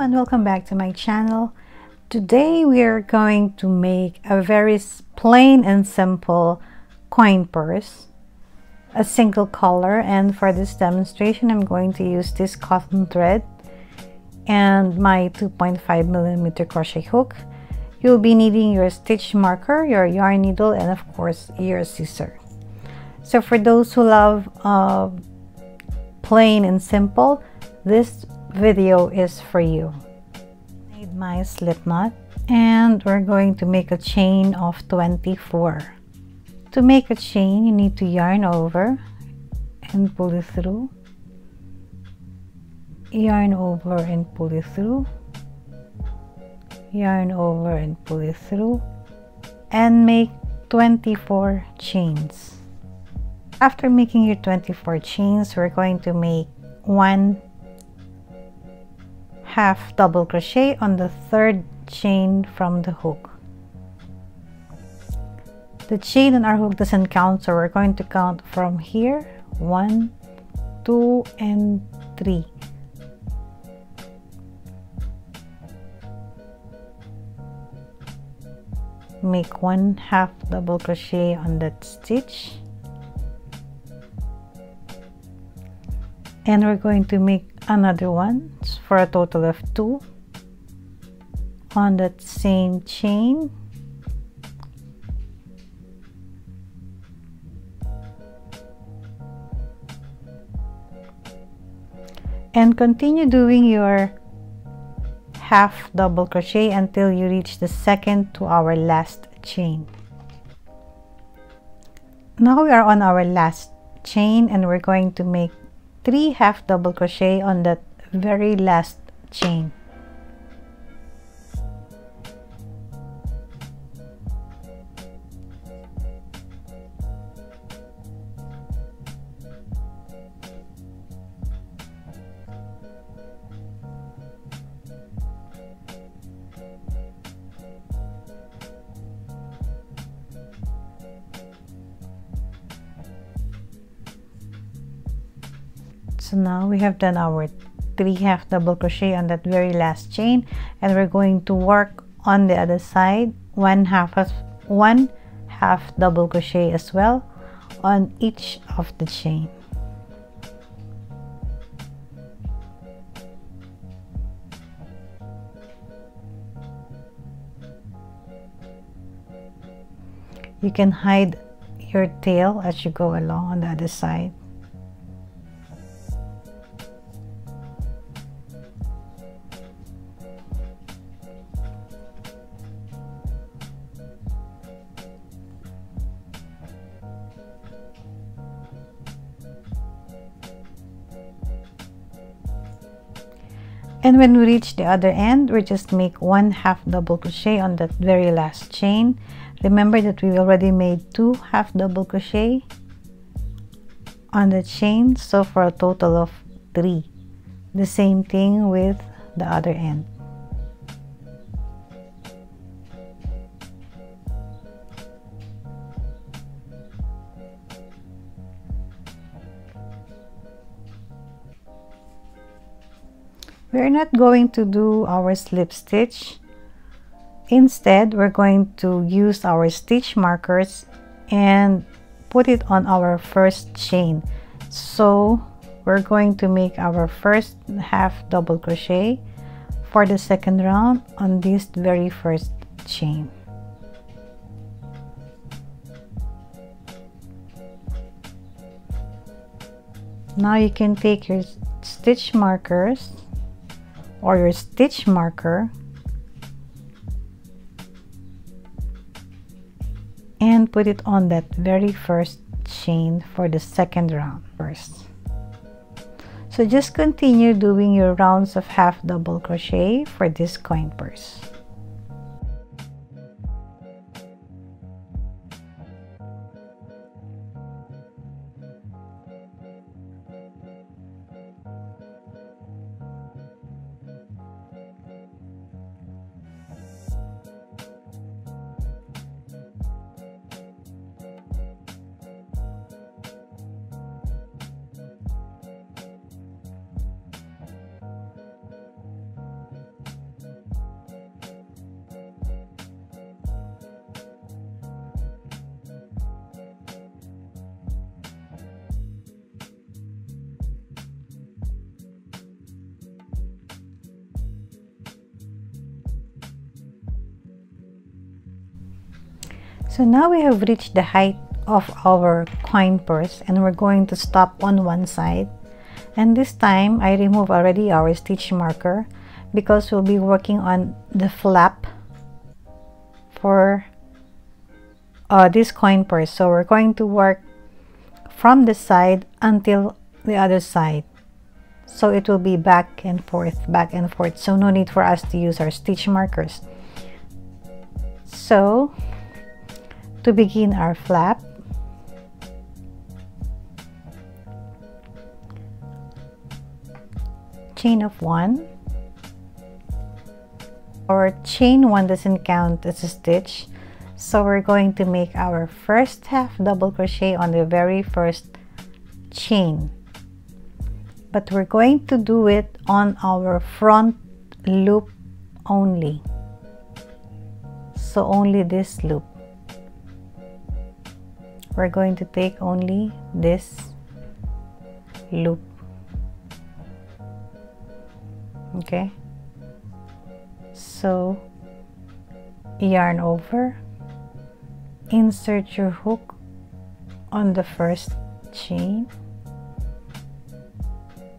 and welcome back to my channel. Today we are going to make a very plain and simple coin purse, a single color, and for this demonstration I'm going to use this cotton thread and my 2.5mm crochet hook. You'll be needing your stitch marker, your yarn needle, and of course your scissor. So for those who love plain and simple, this video is for you. I made my slip knot and we're going to make a chain of 24. To make a chain, you need to yarn over and pull it through, yarn over and pull it through, yarn over and pull it through, and make 24 chains. After making your 24 chains, we're going to make one half double crochet on the third chain from the hook. The chain on our hook doesn't count, so we're going to count from here: 1, 2, and 3. Make one half double crochet on that stitch, and we're going to make another one for a total of 2 on that same chain, and continue doing your half double crochet until you reach the second to our last chain. Now we are on our last chain and we're going to make 3 half double crochet on that very last chain. So now we have done our 3 half double crochet on that very last chain, and we're going to work on the other side one half double crochet as well on each of the chain. You can hide your tail as you go along on the other side. And when we reach the other end, we just make one half double crochet on that very last chain. Remember that we already made 2 half double crochet on the chain, so for a total of 3. The same thing with the other end. We're not going to do our slip stitch. Instead, we're going to use our stitch markers and put it on our first chain. So we're going to make our first half double crochet for the second round on this very first chain. Now you can take your stitch markers or your stitch marker and put it on that very first chain for the second round first. So just continue doing your rounds of half double crochet for this coin purse. So now we have reached the height of our coin purse, and we're going to stop on one side. And this time I remove already our stitch marker because we'll be working on the flap for this coin purse. So we're going to work from this side until the other side, so it will be back and forth, so no need for us to use our stitch markers. So to begin our flap, chain of 1. Our chain 1 doesn't count as a stitch, so we're going to make our first half double crochet on the very first chain, but we're going to do it on our front loop only, so only this loop. We're going to take only this loop. Okay, so yarn over, insert your hook on the first chain,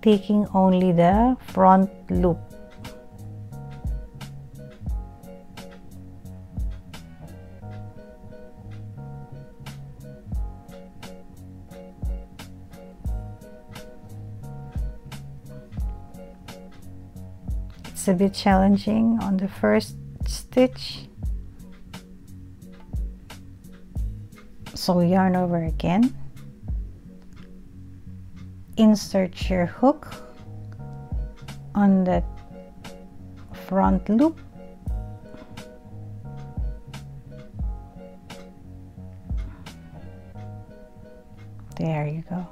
taking only the front loop. It's a bit challenging on the first stitch, so yarn over again, insert your hook on that front loop, there you go.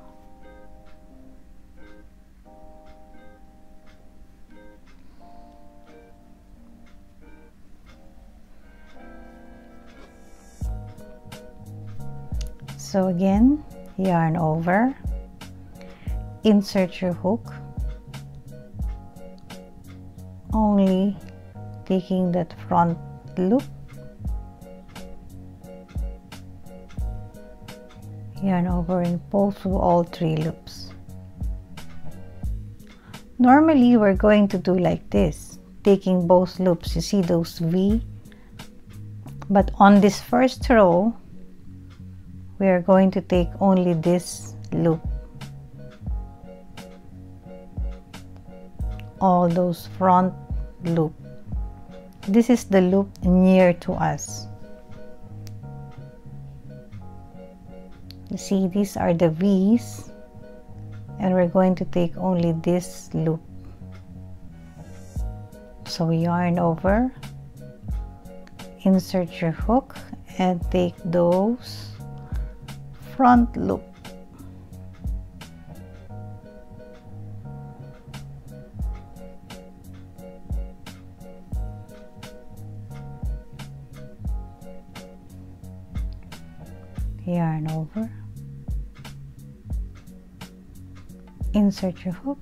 So again, yarn over, insert your hook, only taking that front loop, yarn over and pull through all 3 loops. Normally we're going to do like this, taking both loops, you see those V, but on this first row we are going to take only this loop, all those front loop. This is the loop near to us. You see, these are the V's, and we're going to take only this loop. So yarn over, insert your hook, and take those front loop. Yarn over, insert your hook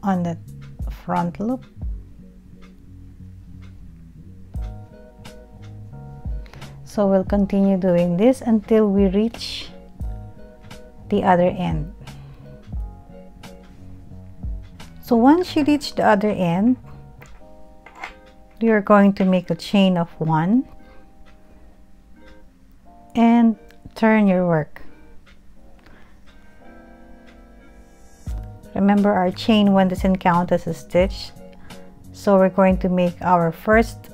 on that front loop, so we'll continue doing this until we reach the other end. So once you reach the other end, you're going to make a chain of 1 and turn your work. Remember, our chain 1 doesn't count as a stitch, so we're going to make our first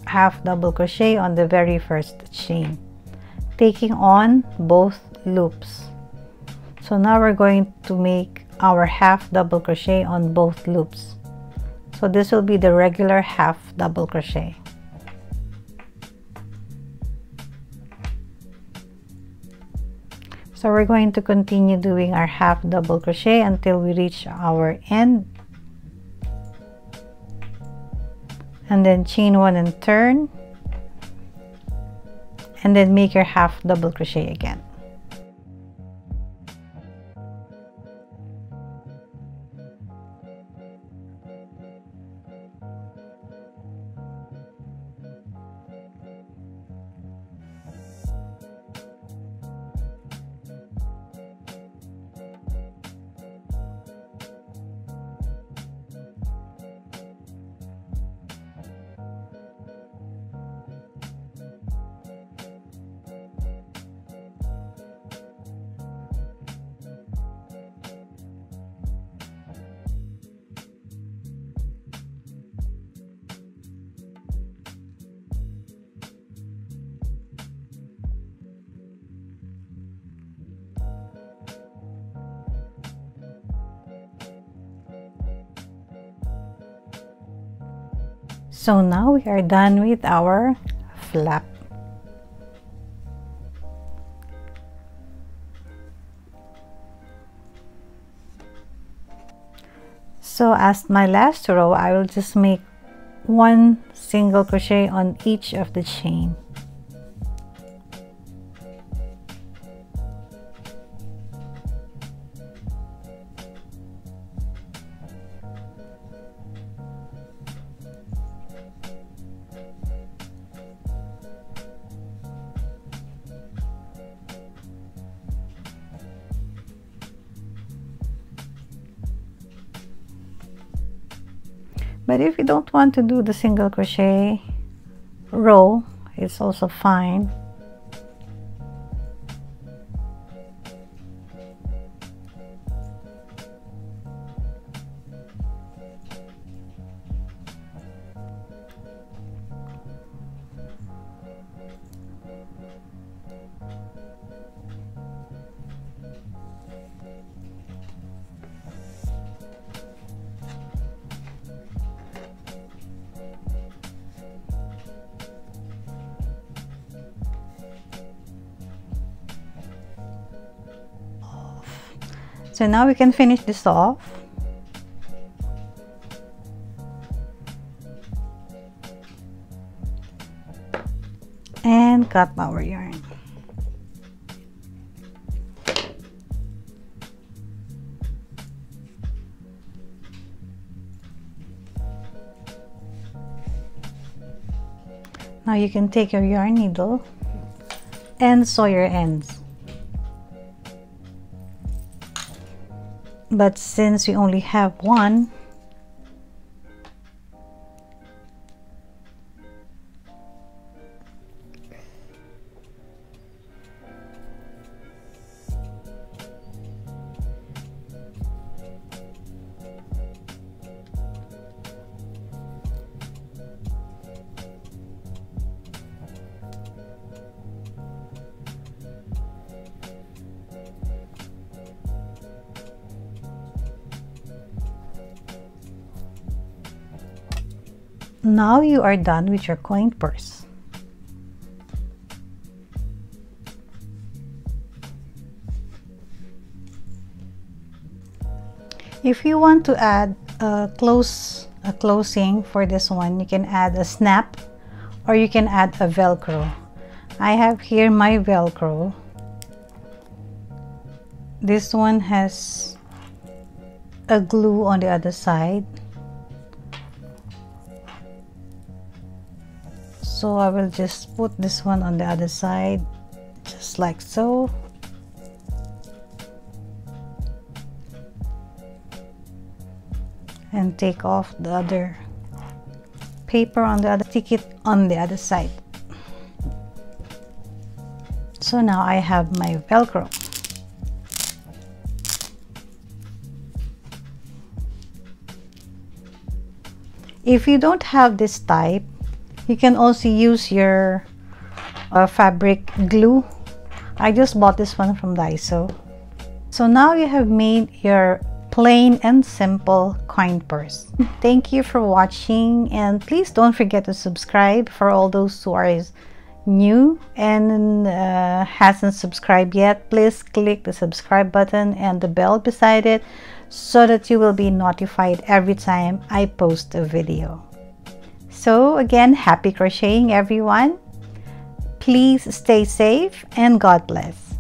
half double crochet on the very first chain, taking on both loops. So now we're going to make our half double crochet on both loops. So this will be the regular half double crochet. So we're going to continue doing our half double crochet until we reach our end, and then chain 1 and turn, and then make your half double crochet again. So now we are done with our flap. So as my last row, I will just make one single crochet on each of the chain. But if you don't want to do the single crochet row, it's also fine. So now we can finish this off. And cut our yarn. Now you can take your yarn needle and sew your ends. But since we only have one, now you are done with your coin purse. If you want to add a closing for this one, you can add a snap or you can add a velcro. I have here my velcro. This one has a glue on the other side. So I will just put this one on the other side, just like so. And take off the other paper on the other, stick it on the other side. So now I have my velcro. If you don't have this type, you can also use your fabric glue. I just bought this one from Daiso. So now you have made your plain and simple coin purse. Thank you for watching, and please don't forget to subscribe for all those who are new and hasn't subscribed yet. Please click the subscribe button and the bell beside it so that you will be notified every time I post a video. So again, happy crocheting everyone. Please stay safe and God bless.